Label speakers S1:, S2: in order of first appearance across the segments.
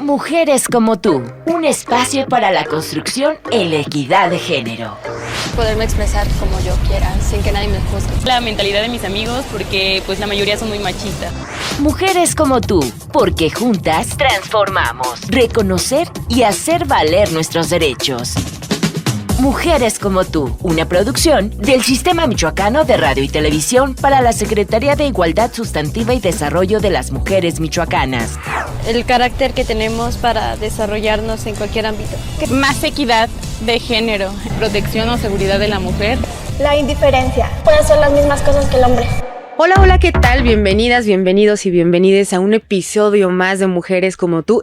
S1: Mujeres como tú, un espacio para la construcción en la equidad de género.
S2: Poderme expresar como yo quiera, sin que nadie me juzgue.
S3: La mentalidad de mis amigos, porque pues la mayoría son muy machistas.
S1: Mujeres como tú, porque juntas transformamos, reconocer y hacer valer nuestros derechos. Mujeres como tú, una producción del Sistema Michoacano de Radio y Televisión para la Secretaría de Igualdad Sustantiva y Desarrollo de las Mujeres Michoacanas.
S2: El carácter que tenemos para desarrollarnos en cualquier ámbito.
S3: Más equidad de género, protección o seguridad de la mujer.
S4: La indiferencia. Puede hacer las mismas cosas que el hombre.
S5: Hola, ¿qué tal? Bienvenidas, bienvenidos y bienvenides a un episodio más de Mujeres como tú.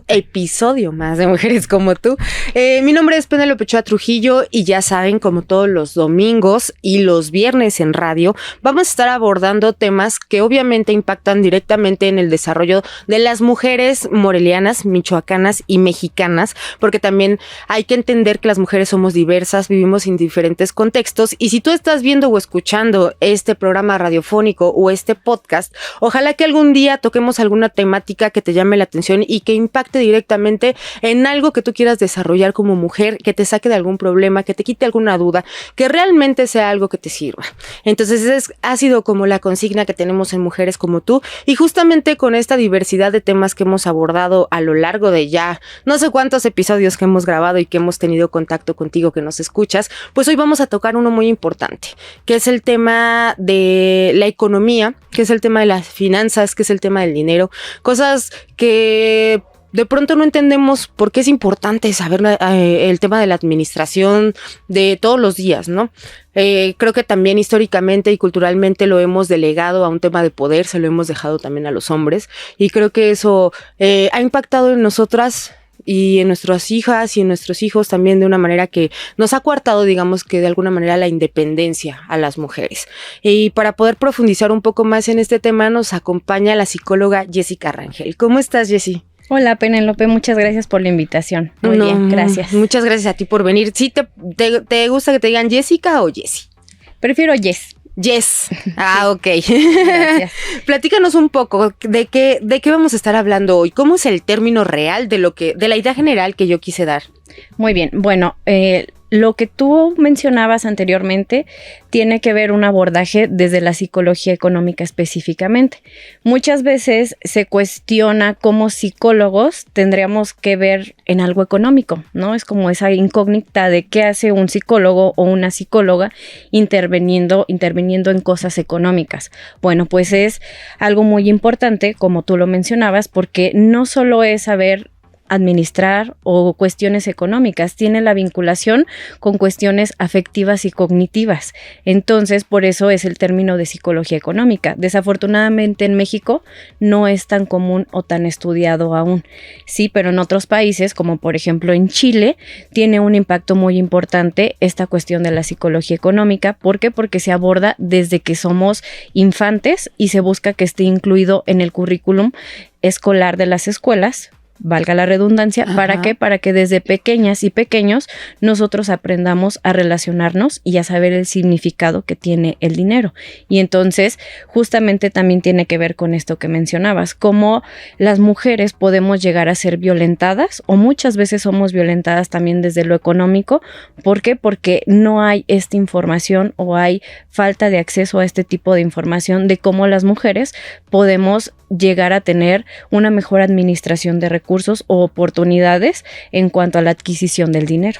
S5: Mi nombre es Penélope Ochoa Trujillo y ya saben, como todos los domingos y los viernes en radio, vamos a estar abordando temas que obviamente impactan directamente en el desarrollo de las mujeres morelianas, michoacanas y mexicanas, porque también hay que entender que las mujeres somos diversas, vivimos en diferentes contextos, y si tú estás viendo o escuchando este programa radiofónico o este podcast, ojalá que algún día toquemos alguna temática que te llame la atención y que impacte directamente en algo que tú quieras desarrollar como mujer, que te saque de algún problema, que te quite alguna duda, que realmente sea algo que te sirva. Entonces ha sido como la consigna que tenemos en Mujeres como tú, y justamente con esta diversidad de temas que hemos abordado a lo largo de ya no sé cuántos episodios que hemos grabado y que hemos tenido contacto contigo que nos escuchas, pues hoy vamos a tocar uno muy importante, que es el tema de la economía, que es el tema de las finanzas, que es el tema del dinero, cosas que de pronto no entendemos por qué es importante saber el tema de la administración de todos los días, ¿no? Creo que también históricamente y culturalmente lo hemos delegado a un tema de poder, se lo hemos dejado también a los hombres, y creo que eso ha impactado en nosotras y en nuestras hijas y en nuestros hijos también de una manera que nos ha coartado, digamos que de alguna manera, la independencia a las mujeres. Y para poder profundizar un poco más en este tema nos acompaña la psicóloga Jessica Rangel. ¿Cómo estás, Jessie?
S6: Hola, Penélope, muchas gracias por la invitación. Muy bien, gracias.
S5: Muchas gracias a ti por venir. ¿Sí te gusta que te digan Jessica o Jessie?
S6: Prefiero Jess.
S5: Yes. Ah, ok.
S6: Gracias.
S5: Platícanos un poco de qué vamos a estar hablando hoy. ¿Cómo es el término real de la idea general que yo quise dar?
S6: Muy bien. Bueno, lo que tú mencionabas anteriormente tiene que ver un abordaje desde la psicología económica específicamente. Muchas veces se cuestiona cómo psicólogos tendríamos que ver en algo económico, ¿no? Es como esa incógnita de qué hace un psicólogo o una psicóloga interviniendo en cosas económicas. Bueno, pues es algo muy importante, como tú lo mencionabas, porque no solo es saber administrar o cuestiones económicas, tiene la vinculación con cuestiones afectivas y cognitivas. Entonces, por eso es el término de psicología económica. Desafortunadamente en México no es tan común o tan estudiado aún. Sí, pero en otros países, como por ejemplo en Chile, tiene un impacto muy importante esta cuestión de la psicología económica. ¿Por qué? Porque se aborda desde que somos infantes y se busca que esté incluido en el currículum escolar de las escuelas, valga la redundancia. Ajá. ¿Para qué? Para que desde pequeñas y pequeños nosotros aprendamos a relacionarnos y a saber el significado que tiene el dinero. Y entonces justamente también tiene que ver con esto que mencionabas, cómo las mujeres podemos llegar a ser violentadas, o muchas veces somos violentadas también desde lo económico. ¿Por qué? Porque no hay esta información o hay falta de acceso a este tipo de información de cómo las mujeres podemos llegar a tener una mejor administración de recursos o oportunidades en cuanto a la adquisición del dinero.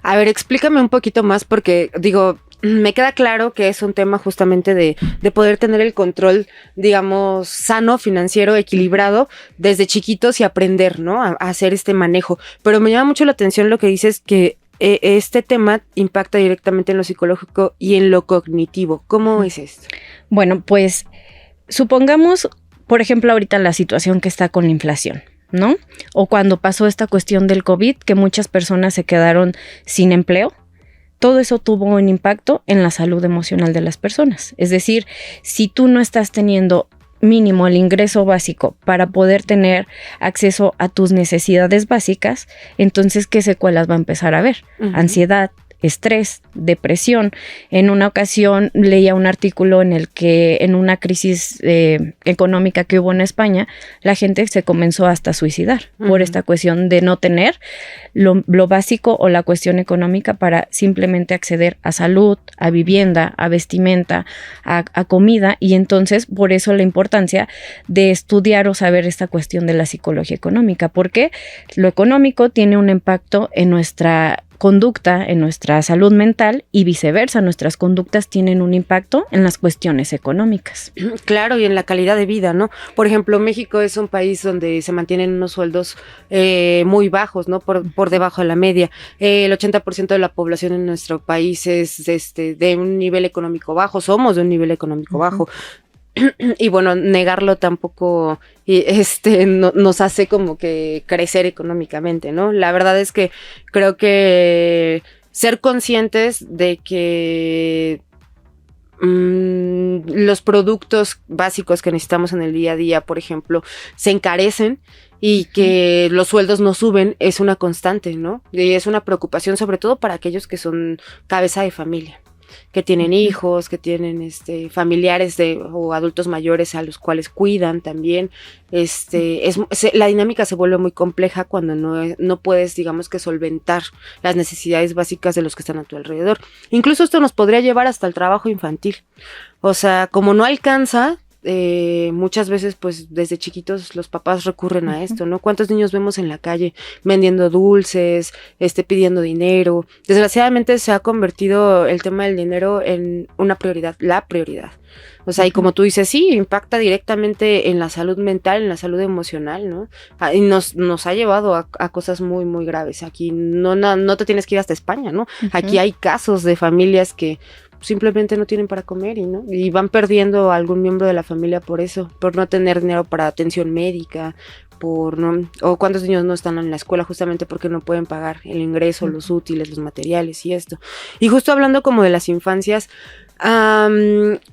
S5: A ver, explícame un poquito más, porque digo, me queda claro que es un tema justamente de poder tener el control, digamos, sano, financiero, equilibrado desde chiquitos y aprender, ¿no? A hacer este manejo. Pero me llama mucho la atención lo que dices, que este tema impacta directamente en lo psicológico y en lo cognitivo. ¿Cómo es esto?
S6: Bueno, pues supongamos, por ejemplo, ahorita la situación que está con la inflación, ¿no? O cuando pasó esta cuestión del COVID, que muchas personas se quedaron sin empleo. Todo eso tuvo un impacto en la salud emocional de las personas. Es decir, si tú no estás teniendo mínimo el ingreso básico para poder tener acceso a tus necesidades básicas, entonces, ¿qué secuelas va a empezar a haber? Uh-huh. Ansiedad, estrés, depresión. En una ocasión leía un artículo en el que en una crisis económica que hubo en España, la gente se comenzó hasta a suicidar por esta cuestión de no tener lo básico o la cuestión económica para simplemente acceder a salud, a vivienda, a vestimenta, a comida, y entonces por eso la importancia de estudiar o saber esta cuestión de la psicología económica, porque lo económico tiene un impacto en nuestra conducta, en nuestra salud mental, y viceversa, nuestras conductas tienen un impacto en las cuestiones económicas.
S5: Claro, y en la calidad de vida, ¿no? Por ejemplo, México es un país donde se mantienen unos sueldos muy bajos, ¿no? Por debajo de la media. El 80% de la población en nuestro país es de un nivel económico bajo, somos de un nivel económico bajo. Y bueno, negarlo tampoco nos hace como que crecer económicamente, ¿no? La verdad es que creo que ser conscientes de que los productos básicos que necesitamos en el día a día, por ejemplo, se encarecen y que los sueldos no suben es una constante, ¿no? Y es una preocupación sobre todo para aquellos que son cabeza de familia, que tienen hijos, que tienen familiares o adultos mayores a los cuales cuidan también. La dinámica se vuelve muy compleja cuando no puedes, digamos, que solventar las necesidades básicas de los que están a tu alrededor. Incluso esto nos podría llevar hasta el trabajo infantil. O sea, como no alcanza, muchas veces pues desde chiquitos los papás recurren a esto, ¿no? ¿Cuántos niños vemos en la calle vendiendo dulces, pidiendo dinero? Desgraciadamente se ha convertido el tema del dinero en una prioridad, la prioridad. O sea, y como tú dices, sí, impacta directamente en la salud mental, en la salud emocional, ¿no? Y nos ha llevado a cosas muy, muy graves. Aquí no te tienes que ir hasta España, ¿no? Aquí hay casos de familias que simplemente no tienen para comer y van perdiendo a algún miembro de la familia por eso, por no tener dinero para atención médica, o cuántos niños no están en la escuela justamente porque no pueden pagar el ingreso, los útiles, los materiales y esto. Y justo hablando como de las infancias,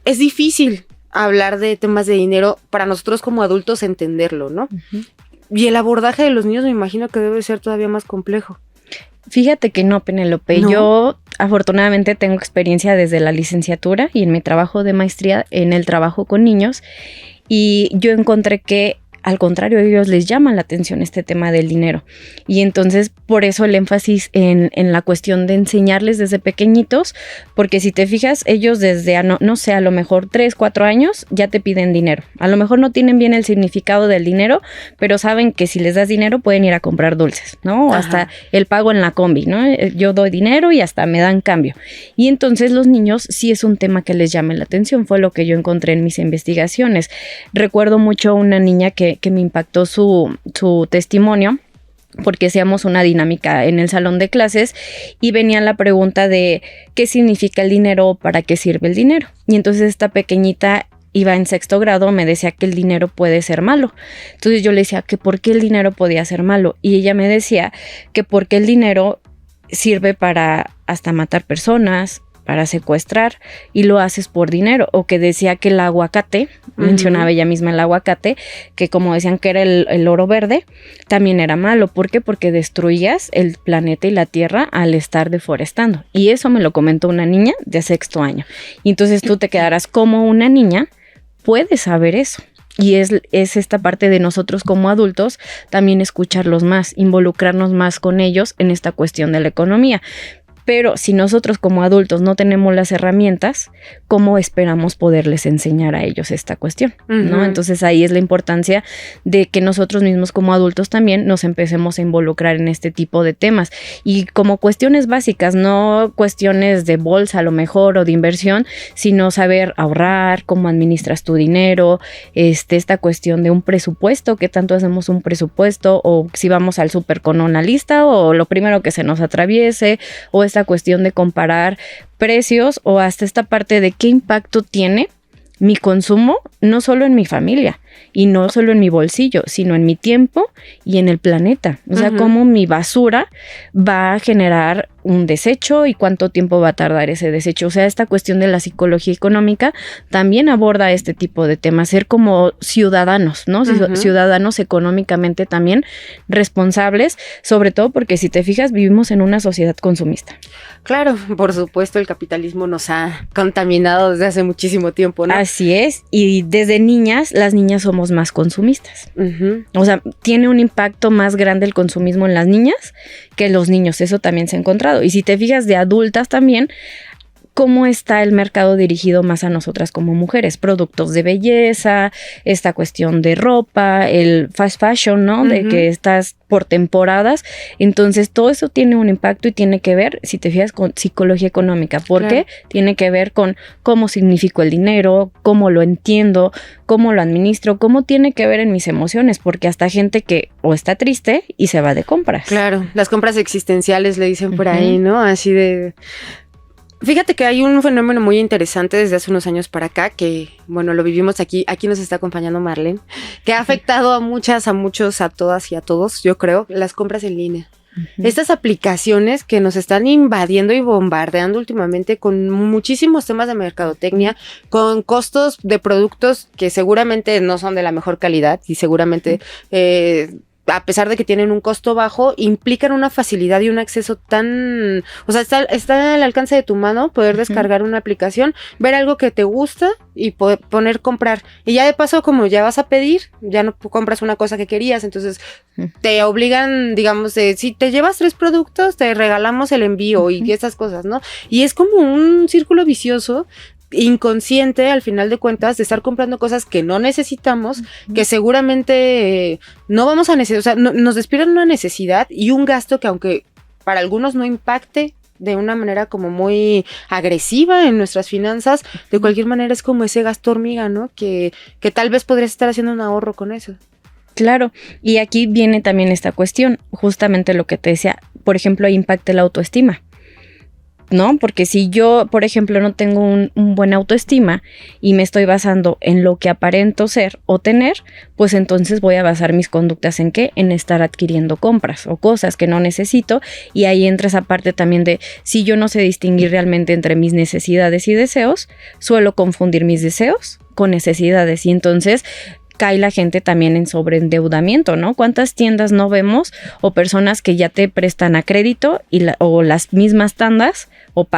S5: es difícil hablar de temas de dinero para nosotros como adultos entenderlo, ¿no? Y el abordaje de los niños me imagino que debe ser todavía más complejo.
S6: Fíjate que no, Penélope. ¿No? Yo afortunadamente tengo experiencia desde la licenciatura y en mi trabajo de maestría en el trabajo con niños, y yo encontré que al contrario, a ellos les llama la atención este tema del dinero. Y entonces, por eso el énfasis en la cuestión de enseñarles desde pequeñitos, porque si te fijas, ellos desde, no sé, a lo mejor 3, 4 años ya te piden dinero. A lo mejor no tienen bien el significado del dinero, pero saben que si les das dinero pueden ir a comprar dulces, ¿no? O hasta el pago en la combi, ¿no? Yo doy dinero y hasta me dan cambio. Y entonces los niños sí es un tema que les llame la atención, fue lo que yo encontré en mis investigaciones. Recuerdo mucho una niña que me impactó su testimonio, porque hacíamos una dinámica en el salón de clases y venía la pregunta de ¿qué significa el dinero? ¿Para qué sirve el dinero? Y entonces esta pequeñita iba en 6º grado, me decía que el dinero puede ser malo. Entonces yo le decía que ¿por qué el dinero podía ser malo? Y ella me decía que porque el dinero sirve para hasta matar personas, para secuestrar, y lo haces por dinero. O que decía que el aguacate, mencionaba ella misma el aguacate, que como decían que era el oro verde, también era malo. ¿Por qué? Porque destruías el planeta y la tierra al estar deforestando. Y eso me lo comentó una niña de 6º año. Y entonces tú te quedarás como una niña puede saber eso. Y es esta parte de nosotros como adultos también escucharlos más, involucrarnos más con ellos en esta cuestión de la economía. Pero si nosotros como adultos no tenemos las herramientas, ¿cómo esperamos poderles enseñar a ellos esta cuestión? ¿No? Entonces ahí es la importancia de que nosotros mismos como adultos también nos empecemos a involucrar en este tipo de temas. Y como cuestiones básicas, no cuestiones de bolsa a lo mejor o de inversión, sino saber ahorrar, cómo administras tu dinero, esta cuestión de un presupuesto, qué tanto hacemos un presupuesto, o si vamos al súper con una lista o lo primero que se nos atraviese, o esta cuestión de comparar precios, o hasta esta parte de qué impacto tiene mi consumo, no solo en mi familia y no solo en mi bolsillo, sino en mi tiempo y en el planeta. O sea, cómo mi basura va a generar un desecho y cuánto tiempo va a tardar ese desecho. O sea, esta cuestión de la psicología económica también aborda este tipo de temas, ser como ciudadanos, ¿no? Ciudadanos económicamente también responsables, sobre todo porque si te fijas, vivimos en una sociedad consumista.
S5: Claro, por supuesto, el capitalismo nos ha contaminado desde hace muchísimo tiempo, ¿no?
S6: Así es, y desde niñas, las niñas somos más consumistas. O sea, tiene un impacto más grande el consumismo en las niñas que los niños, eso también se ha encontrado. Y si te fijas de adultas también, ¿cómo está el mercado dirigido más a nosotras como mujeres? Productos de belleza, esta cuestión de ropa, el fast fashion, ¿no? De que estás por temporadas. Entonces, todo eso tiene un impacto y tiene que ver, si te fijas, con psicología económica. Porque tiene que ver con cómo significo el dinero, cómo lo entiendo, cómo lo administro, cómo tiene que ver en mis emociones. Porque hasta gente que o está triste y se va de compras. Claro,
S5: las compras existenciales le dicen por ahí, ¿no? Así de... Fíjate que hay un fenómeno muy interesante desde hace unos años para acá que, bueno, lo vivimos aquí nos está acompañando Marlene, que ha afectado a muchas, a muchos, a todas y a todos, yo creo, las compras en línea. Estas aplicaciones que nos están invadiendo y bombardeando últimamente con muchísimos temas de mercadotecnia, con costos de productos que seguramente no son de la mejor calidad y seguramente... a pesar de que tienen un costo bajo, implican una facilidad y un acceso tan... O sea, está al alcance de tu mano poder descargar una aplicación, ver algo que te gusta y poner comprar. Y ya de paso, como ya vas a pedir, ya no compras una cosa que querías, entonces te obligan, digamos, si te llevas 3 productos, te regalamos el envío y esas cosas, ¿no? Y es como un círculo vicioso inconsciente al final de cuentas de estar comprando cosas que no necesitamos, que seguramente no vamos a necesitar, o sea, nos despiertan una necesidad y un gasto que aunque para algunos no impacte de una manera como muy agresiva en nuestras finanzas, de cualquier manera es como ese gasto hormiga, ¿no? Que tal vez podrías estar haciendo un ahorro con eso.
S6: Claro, y aquí viene también esta cuestión, justamente lo que te decía, por ejemplo, impacta la autoestima. ¿No? Porque si yo, por ejemplo, no tengo un buen autoestima y me estoy basando en lo que aparento ser o tener, pues entonces voy a basar mis conductas ¿en qué? En estar adquiriendo compras o cosas que no necesito, y ahí entra esa parte también de si yo no sé distinguir realmente entre mis necesidades y deseos, suelo confundir mis deseos con necesidades y entonces cae la gente también en sobreendeudamiento, ¿no? ¿Cuántas tiendas no vemos o personas que ya te prestan a crédito o las mismas tandas o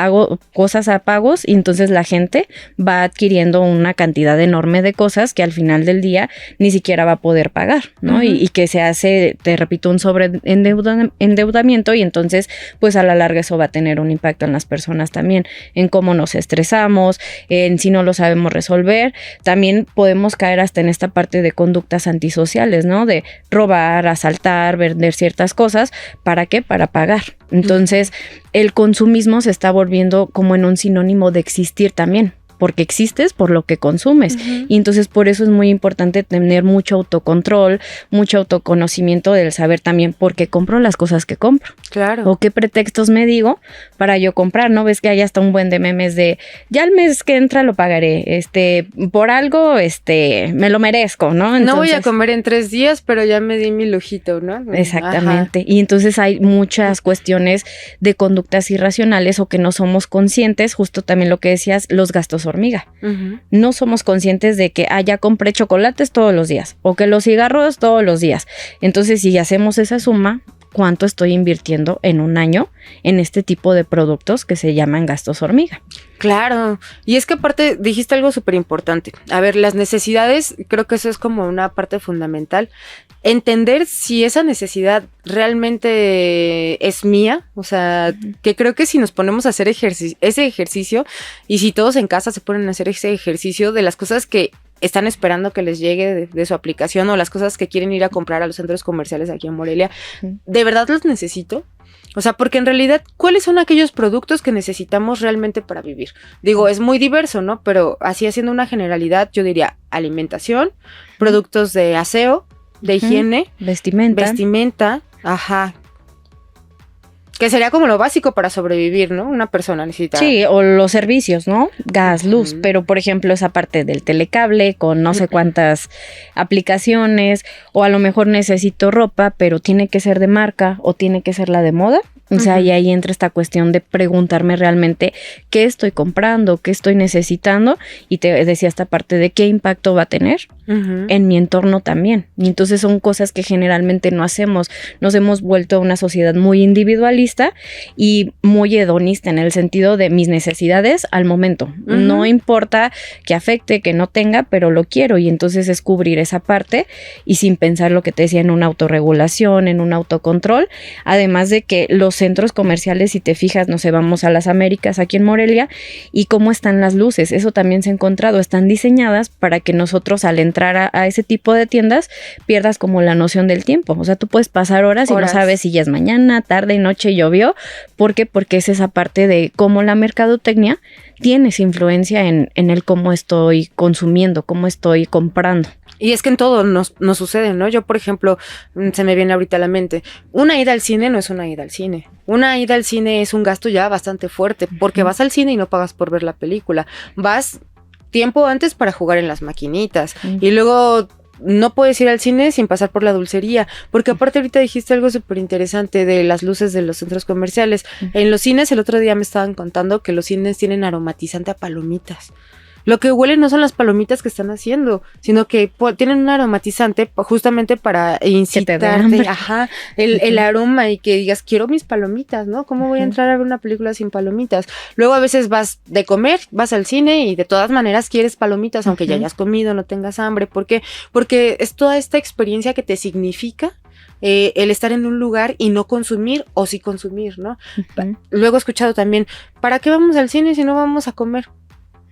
S6: cosas a pagos y entonces la gente va adquiriendo una cantidad enorme de cosas que al final del día ni siquiera va a poder pagar, ¿no? Y que se hace, te repito, un sobreendeudamiento y entonces pues a la larga eso va a tener un impacto en las personas también, en cómo nos estresamos, en si no lo sabemos resolver. También podemos caer hasta en esta parte de conductas antisociales, ¿no? De robar, asaltar, vender ciertas cosas. ¿Para qué? Para pagar. Entonces, el consumismo se está volviendo como en un sinónimo de existir también, porque existes por lo que consumes. Y entonces por eso es muy importante tener mucho autocontrol, mucho autoconocimiento del saber también por qué compro las cosas que compro.
S5: Claro.
S6: O qué pretextos me digo para yo comprar, ¿no? Ves que hay hasta un buen de memes de ya el mes que entra lo pagaré, por algo, me lo merezco, ¿no? Entonces,
S5: no voy a comer en 3 días, pero ya me di mi lujito, ¿no?
S6: Exactamente.
S5: Ajá.
S6: Y entonces hay muchas cuestiones de conductas irracionales o que no somos conscientes, justo también lo que decías, los gastos hormiga. No somos conscientes de que ya compré chocolates todos los días o que los cigarros todos los días. Entonces, si hacemos esa suma, ¿cuánto estoy invirtiendo en un año en este tipo de productos que se llaman gastos hormiga?
S5: Claro, y es que aparte dijiste algo súper importante. A ver, las necesidades, creo que eso es como una parte fundamental. Entender si esa necesidad realmente es mía, o sea, que creo que si nos ponemos a hacer ese ejercicio y si todos en casa se ponen a hacer ese ejercicio de las cosas que están esperando que les llegue de su aplicación o las cosas que quieren ir a comprar a los centros comerciales aquí en Morelia, ¿de verdad los necesito? O sea, porque en realidad, ¿cuáles son aquellos productos que necesitamos realmente para vivir? Digo, es muy diverso, ¿no? Pero así haciendo una generalidad, yo diría alimentación, productos de aseo, de higiene, vestimenta, ajá. Que sería como lo básico para sobrevivir, ¿no? Una persona necesita.
S6: Sí, o los servicios, ¿no? Gas, luz, pero por ejemplo esa parte del telecable con no sé cuántas aplicaciones, o a lo mejor necesito ropa, pero tiene que ser de marca o tiene que ser la de moda. O sea, y ahí entra esta cuestión de preguntarme realmente qué estoy comprando, qué estoy necesitando, y te decía esta parte de qué impacto va a tener en mi entorno también. Y entonces son cosas que generalmente no hacemos. Nos hemos vuelto una sociedad muy individualista y muy hedonista en el sentido de mis necesidades al momento. No importa que afecte, que no tenga, pero lo quiero, y entonces es cubrir esa parte y sin pensar lo que te decía en una autorregulación, en un autocontrol, además de que los centros comerciales, si te fijas, no sé, vamos a las Américas aquí en Morelia y cómo están las luces, eso también se ha encontrado, están diseñadas para que nosotros al entrar a ese tipo de tiendas pierdas como la noción del tiempo. O sea, tú puedes pasar horas y no sabes si ya es mañana, tarde, noche, llovió. ¿Por qué? Porque es esa parte de cómo la mercadotecnia tiene esa influencia en el cómo estoy consumiendo, cómo estoy comprando.
S5: Y es que en todo nos sucede, ¿no? Yo, por ejemplo, se me viene ahorita a la mente, una ida al cine no es una ida al cine. Una ida al cine es un gasto ya bastante fuerte, porque vas al cine y no pagas por ver la película. Vas tiempo antes para jugar en las maquinitas. Y luego no puedes ir al cine sin pasar por la dulcería, porque aparte ahorita dijiste algo súper interesante de las luces de los centros comerciales. En los cines, el otro día me estaban contando que los cines tienen aromatizante a palomitas. Lo que huelen no son las palomitas que están haciendo, sino que tienen un aromatizante justamente para incitarte, el aroma, y que digas, quiero mis palomitas, ¿no? ¿Cómo voy a entrar a ver una película sin palomitas? Luego a veces vas de comer, vas al cine y de todas maneras quieres palomitas, aunque ya hayas comido, no tengas hambre. ¿Por qué? Porque es toda esta experiencia que te significa el estar en un lugar y no consumir, o sí consumir, ¿no? Luego he escuchado también, ¿para qué vamos al cine si no vamos a comer?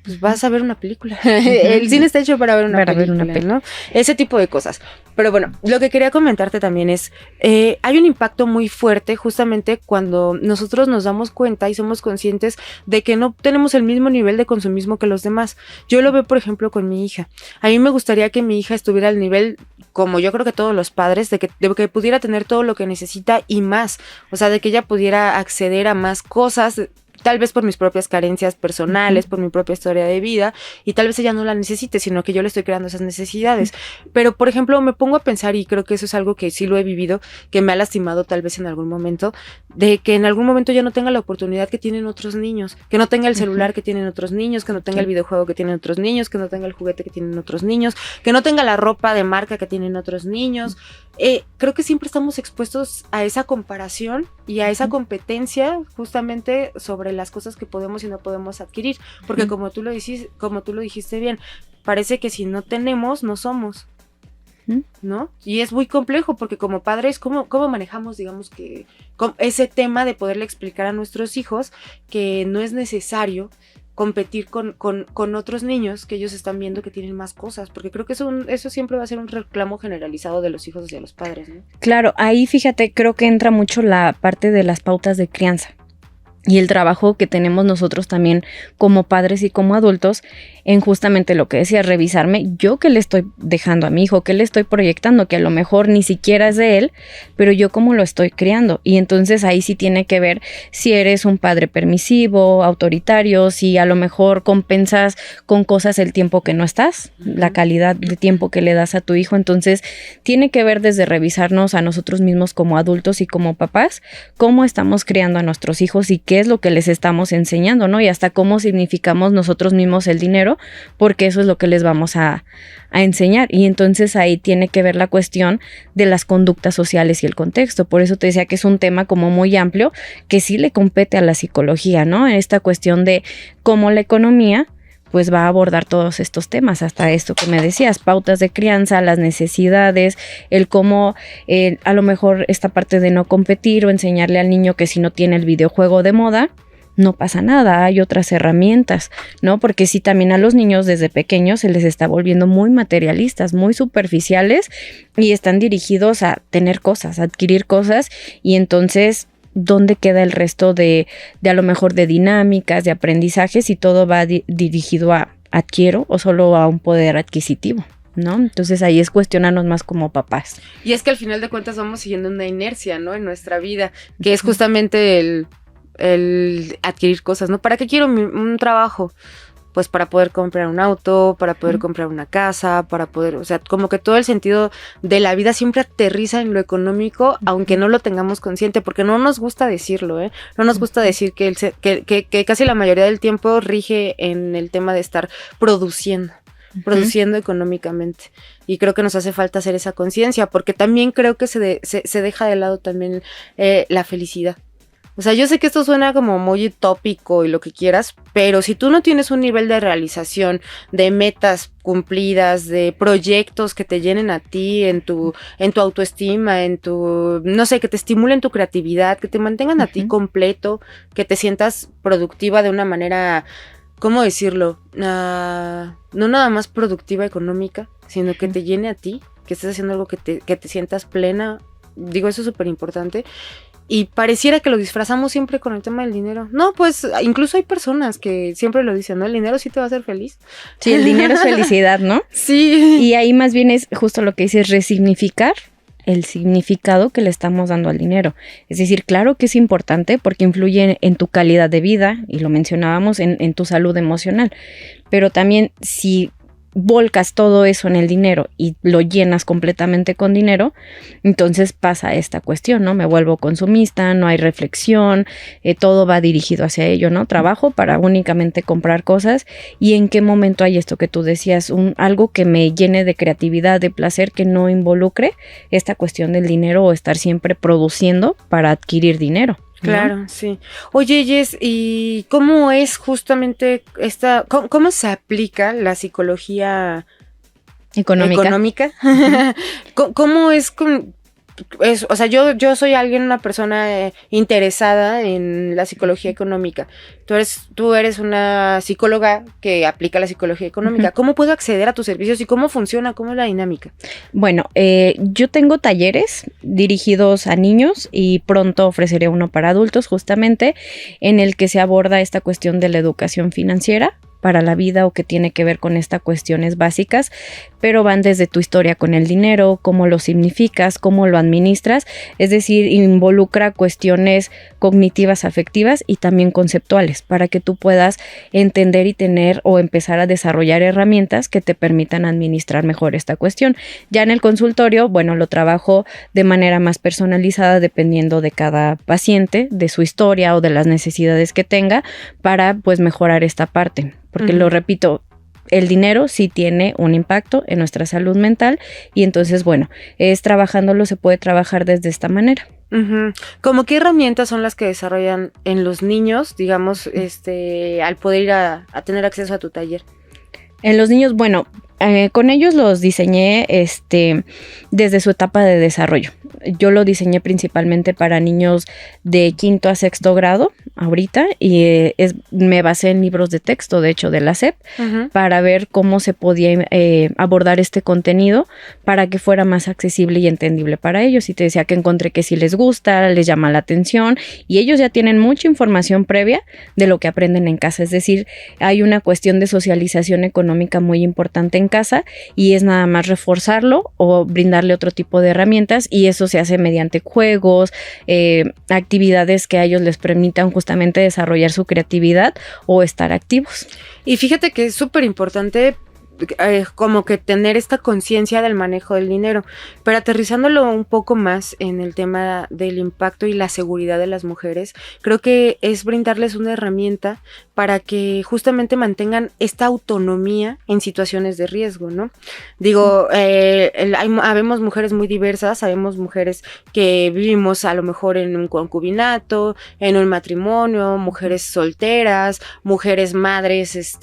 S5: Pues vas a ver una película. El cine está hecho para ver una película, ¿no? Ese tipo de cosas. Pero bueno, lo que quería comentarte también es, hay un impacto muy fuerte justamente cuando nosotros nos damos cuenta y somos conscientes de que no tenemos el mismo nivel de consumismo que los demás. Yo lo veo, por ejemplo, con mi hija. A mí me gustaría que mi hija estuviera al nivel, como yo creo que todos los padres, de que pudiera tener todo lo que necesita y más. O sea, de que ella pudiera acceder a más cosas, tal vez por mis propias carencias personales, por mi propia historia de vida, y tal vez ella no la necesite, sino que yo le estoy creando esas necesidades. Pero, por ejemplo, me pongo a pensar, y creo que eso es algo que sí lo he vivido, que me ha lastimado tal vez en algún momento, de que en algún momento yo no tenga la oportunidad que tienen otros niños, que no tenga el celular que tienen otros niños, que no tenga el videojuego que tienen otros niños, que no tenga el juguete que tienen otros niños, que no tenga la ropa de marca que tienen otros niños. Creo que siempre estamos expuestos a esa comparación y a esa competencia justamente sobre las cosas que podemos y no podemos adquirir, porque como tú lo dijiste bien, parece que si no tenemos, no somos, ¿no? Y es muy complejo, porque como padres, ¿cómo manejamos, digamos, que ese tema de poderle explicar a nuestros hijos que no es necesario competir con otros niños que ellos están viendo que tienen más cosas? Porque creo que eso siempre va a ser un reclamo generalizado de los hijos hacia los padres, ¿no?
S6: Claro, ahí fíjate, creo que entra mucho la parte de las pautas de crianza y el trabajo que tenemos nosotros también como padres y como adultos en justamente lo que decía, revisarme yo qué le estoy dejando a mi hijo, qué le estoy proyectando, que a lo mejor ni siquiera es de él, pero yo cómo lo estoy criando. Y entonces ahí sí tiene que ver si eres un padre permisivo, autoritario, si a lo mejor compensas con cosas el tiempo que no estás, la calidad de tiempo que le das a tu hijo. Entonces tiene que ver desde revisarnos a nosotros mismos como adultos y como papás, cómo estamos criando a nuestros hijos y qué es lo que les estamos enseñando, ¿no? Y hasta cómo significamos nosotros mismos el dinero, porque eso es lo que les vamos a enseñar. Y entonces ahí tiene que ver la cuestión de las conductas sociales y el contexto. Por eso te decía que es un tema como muy amplio, que sí le compete a la psicología, ¿no? En esta cuestión de cómo la economía pues va a abordar todos estos temas, hasta esto que me decías, pautas de crianza, las necesidades, el cómo a lo mejor esta parte de no competir o enseñarle al niño que si no tiene el videojuego de moda, no pasa nada, hay otras herramientas, ¿no? Porque sí, también a los niños desde pequeños se les está volviendo muy materialistas, muy superficiales, y están dirigidos a tener cosas, a adquirir cosas, y entonces ¿dónde queda el resto de a lo mejor de dinámicas, de aprendizajes, y todo va dirigido a adquiero o solo a un poder adquisitivo, ¿no? Entonces ahí es cuestionarnos más como papás.
S5: Y es que al final de cuentas vamos siguiendo una inercia, ¿no? En nuestra vida, que es justamente el adquirir cosas, ¿no? ¿Para qué quiero un trabajo? pues para poder comprar un auto, para poder comprar una casa, para poder, o sea, como que todo el sentido de la vida siempre aterriza en lo económico, aunque no lo tengamos consciente, porque no nos gusta decirlo, ¿eh? No nos gusta decir que casi la mayoría del tiempo rige en el tema de estar produciendo económicamente. Y creo que nos hace falta hacer esa conciencia, porque también creo que se deja de lado también la felicidad. O sea, yo sé que esto suena como muy utópico y lo que quieras, pero si tú no tienes un nivel de realización, de metas cumplidas, de proyectos que te llenen a ti, en tu autoestima, no sé, que te estimulen tu creatividad, que te mantengan a ti completo, que te sientas productiva de una manera, ¿cómo decirlo? No nada más productiva económica, sino que te llene a ti, que estés haciendo algo que te sientas plena. Digo, eso es súper importante. Y pareciera que lo disfrazamos siempre con el tema del dinero. No, pues incluso hay personas que siempre lo dicen, ¿no? El dinero sí te va a hacer feliz.
S6: Sí, el dinero es felicidad, ¿no?
S5: Sí.
S6: Y ahí más bien es justo lo que dices, resignificar el significado que le estamos dando al dinero. Es decir, claro que es importante porque influye en tu calidad de vida, y lo mencionábamos, en tu salud emocional. Pero también si volcas todo eso en el dinero y lo llenas completamente con dinero, entonces pasa esta cuestión, ¿no? Me vuelvo consumista, no hay reflexión, todo va dirigido hacia ello, ¿no? Trabajo para únicamente comprar cosas, y en qué momento hay esto que tú decías, algo que me llene de creatividad, de placer, que no involucre esta cuestión del dinero o estar siempre produciendo para adquirir dinero.
S5: Claro,
S6: ¿no?
S5: sí. Oye, Jess, ¿y cómo es justamente cómo se aplica la psicología económica? ¿Cómo es o sea, yo soy una persona interesada en la psicología económica. Tú eres una psicóloga que aplica la psicología económica. ¿Cómo puedo acceder a tus servicios y cómo funciona? ¿Cómo es la dinámica?
S6: Bueno, yo tengo talleres dirigidos a niños y pronto ofreceré uno para adultos, justamente en el que se aborda esta cuestión de la educación financiera para la vida, o que tiene que ver con estas cuestiones básicas, pero van desde tu historia con el dinero, cómo lo significas, cómo lo administras, es decir, involucra cuestiones cognitivas, afectivas y también conceptuales, para que tú puedas entender y tener o empezar a desarrollar herramientas que te permitan administrar mejor esta cuestión. Ya en el consultorio, bueno, lo trabajo de manera más personalizada dependiendo de cada paciente, de su historia o de las necesidades que tenga, para pues mejorar esta parte. Porque lo repito, el dinero sí tiene un impacto en nuestra salud mental, y entonces, bueno, se puede trabajar desde esta manera.
S5: ¿Cómo qué herramientas son las que desarrollan en los niños, digamos, al poder ir a tener acceso a tu taller?
S6: En los niños, bueno, con ellos los diseñé desde su etapa de desarrollo. Yo lo diseñé principalmente para niños de 5º a 6º grado ahorita, y me basé en libros de texto, de hecho, de la SEP, para ver cómo se podía abordar este contenido para que fuera más accesible y entendible para ellos. Y te decía que encontré que si les gusta, les llama la atención, y ellos ya tienen mucha información previa de lo que aprenden en casa. Es decir, hay una cuestión de socialización económica muy importante en casa, y es nada más reforzarlo o brindarle otro tipo de herramientas, y eso se hace mediante juegos, actividades que a ellos les permitan justamente desarrollar su creatividad o estar activos.
S5: Y fíjate que es súper importante como que tener esta conciencia del manejo del dinero, pero aterrizándolo un poco más en el tema del impacto y la seguridad de las mujeres, creo que es brindarles una herramienta para que justamente mantengan esta autonomía en situaciones de riesgo, ¿no? Digo, habemos mujeres muy diversas, sabemos mujeres que vivimos a lo mejor en un concubinato, en un matrimonio, mujeres solteras, mujeres madres,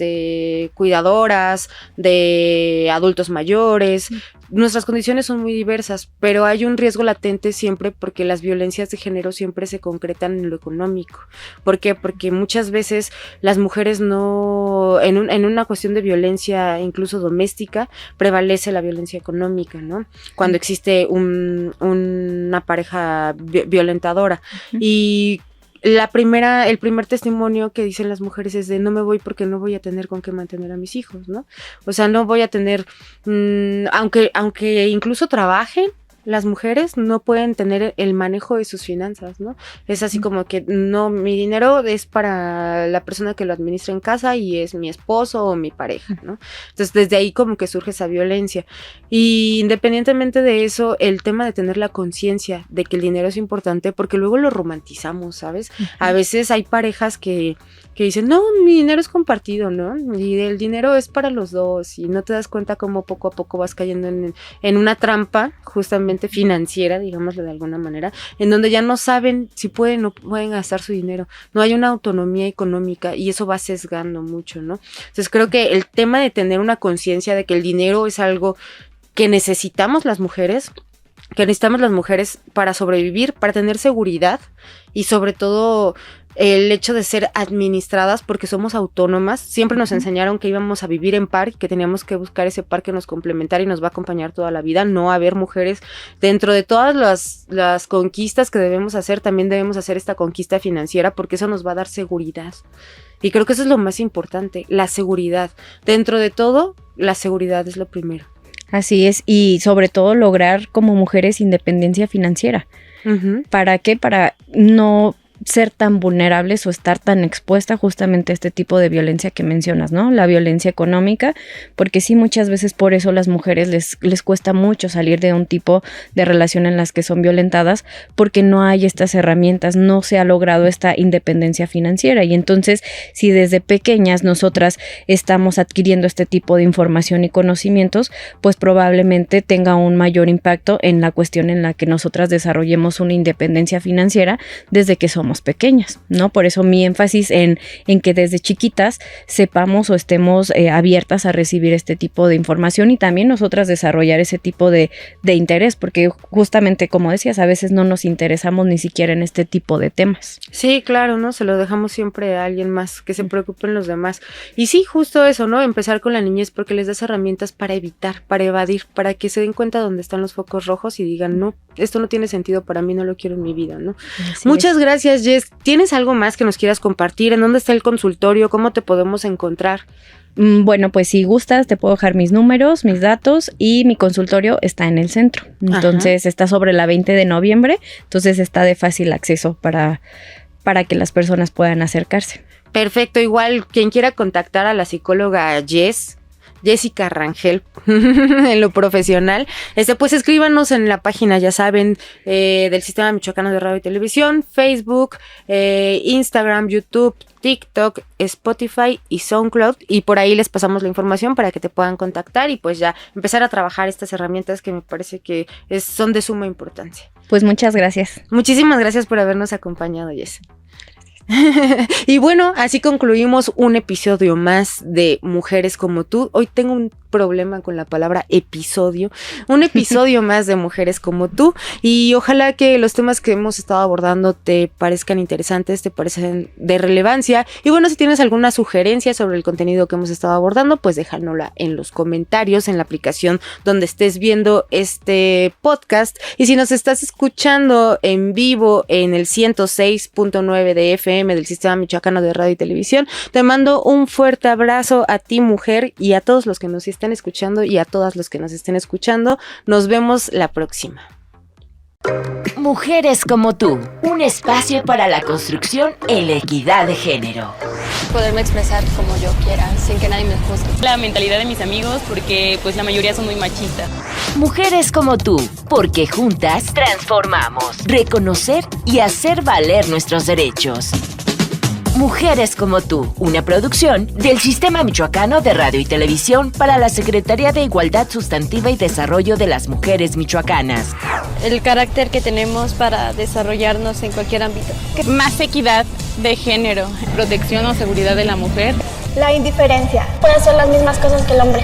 S5: cuidadoras de adultos mayores. Nuestras condiciones son muy diversas, pero hay un riesgo latente siempre, porque las violencias de género siempre se concretan en lo económico. ¿Por qué? Porque muchas veces las mujeres no, en una cuestión de violencia incluso doméstica, prevalece la violencia económica, ¿no? Cuando existe una pareja violentadora. Y el primer testimonio que dicen las mujeres es de: no me voy porque no voy a tener con qué mantener a mis hijos, ¿no? O sea, no voy a tener, aunque incluso trabajen, las mujeres no pueden tener el manejo de sus finanzas, ¿no? Es así como que no, mi dinero es para la persona que lo administra en casa y es mi esposo o mi pareja, ¿no? Entonces desde ahí como que surge esa violencia. Y independientemente de eso, el tema de tener la conciencia de que el dinero es importante, porque luego lo romantizamos, ¿sabes? A veces hay parejas que dicen, no, mi dinero es compartido, ¿no? Y el dinero es para los dos, y no te das cuenta cómo poco a poco vas cayendo en una trampa justamente financiera, digámoslo de alguna manera, en donde ya no saben si pueden o no pueden gastar su dinero. No hay una autonomía económica y eso va sesgando mucho, ¿no? Entonces creo que el tema de tener una conciencia de que el dinero es algo que necesitamos las mujeres para sobrevivir, para tener seguridad y sobre todo el hecho de ser administradas porque somos autónomas. Siempre nos enseñaron que íbamos a vivir en par, que teníamos que buscar ese par que nos complementara y nos va a acompañar toda la vida. No haber mujeres dentro de todas las conquistas que debemos hacer, también debemos hacer esta conquista financiera porque eso nos va a dar seguridad. Y creo que eso es lo más importante, la seguridad. Dentro de todo, la seguridad es lo primero.
S6: Así es, y sobre todo lograr como mujeres independencia financiera. Uh-huh. ¿Para qué? Para no ser tan vulnerables o estar tan expuesta justamente a este tipo de violencia que mencionas, ¿no? La violencia económica, porque sí, muchas veces por eso las mujeres les cuesta mucho salir de un tipo de relación en las que son violentadas, porque no hay estas herramientas, no se ha logrado esta independencia financiera. Y entonces, si desde pequeñas nosotras estamos adquiriendo este tipo de información y conocimientos, pues probablemente tenga un mayor impacto en la cuestión en la que nosotras desarrollemos una independencia financiera desde que somos pequeñas, ¿no? Por eso mi énfasis en que desde chiquitas sepamos o estemos abiertas a recibir este tipo de información y también nosotras desarrollar ese tipo de interés, porque justamente como decías, a veces no nos interesamos ni siquiera en este tipo de temas.
S5: Sí, claro, ¿no? Se lo dejamos siempre a alguien más, que se preocupen los demás. Y sí, justo eso, ¿no? Empezar con la niñez porque les das herramientas para evitar, para evadir, para que se den cuenta dónde están los focos rojos y digan, no, esto no tiene sentido para mí, no lo quiero en mi vida, ¿no? Muchas gracias, Jess. ¿Tienes algo más que nos quieras compartir? ¿En dónde está el consultorio? ¿Cómo te podemos encontrar?
S6: Bueno, pues si gustas te puedo dejar mis números, mis datos y mi consultorio está en el centro. Entonces Está sobre la 20 de noviembre, entonces está de fácil acceso para que las personas puedan acercarse.
S5: Perfecto, igual quien quiera contactar a la psicóloga Jessica Rangel en lo profesional, pues escríbanos en la página, ya saben, del Sistema Michoacano de Radio y Televisión, Facebook, Instagram, YouTube, TikTok, Spotify y SoundCloud, y por ahí les pasamos la información para que te puedan contactar y pues ya empezar a trabajar estas herramientas que me parece que son de suma importancia.
S6: Pues muchas gracias.
S5: Muchísimas gracias por habernos acompañado, Jess. Y bueno, así concluimos un episodio más de Mujeres como tú. Hoy tengo un problema con la palabra episodio. Un episodio más de Mujeres como tú. Y ojalá que los temas que hemos estado abordando te parezcan interesantes, te parecen de relevancia. Y bueno, si tienes alguna sugerencia sobre el contenido que hemos estado abordando, pues déjanosla en los comentarios, en la aplicación donde estés viendo este podcast. Y si nos estás escuchando en vivo en el 106.9 de FM del Sistema Michoacano de Radio y Televisión, te mando un fuerte abrazo a ti, mujer, y a todos los que nos están escuchando y a todas los que nos estén escuchando. Nos vemos la próxima.
S1: Mujeres como tú, un espacio para la construcción en la equidad de género.
S2: Poderme expresar como yo quiera, sin que nadie me juzgue.
S3: La mentalidad de mis amigos, porque pues la mayoría son muy machistas.
S1: Mujeres como tú, porque juntas transformamos. Reconocer y hacer valer nuestros derechos. Mujeres como tú, una producción del Sistema Michoacano de Radio y Televisión para la Secretaría de Igualdad Sustantiva y Desarrollo de las Mujeres Michoacanas.
S2: El carácter que tenemos para desarrollarnos en cualquier ámbito.
S3: Más equidad de género, protección o seguridad de la mujer.
S4: La indiferencia. Puede hacer las mismas cosas que el hombre.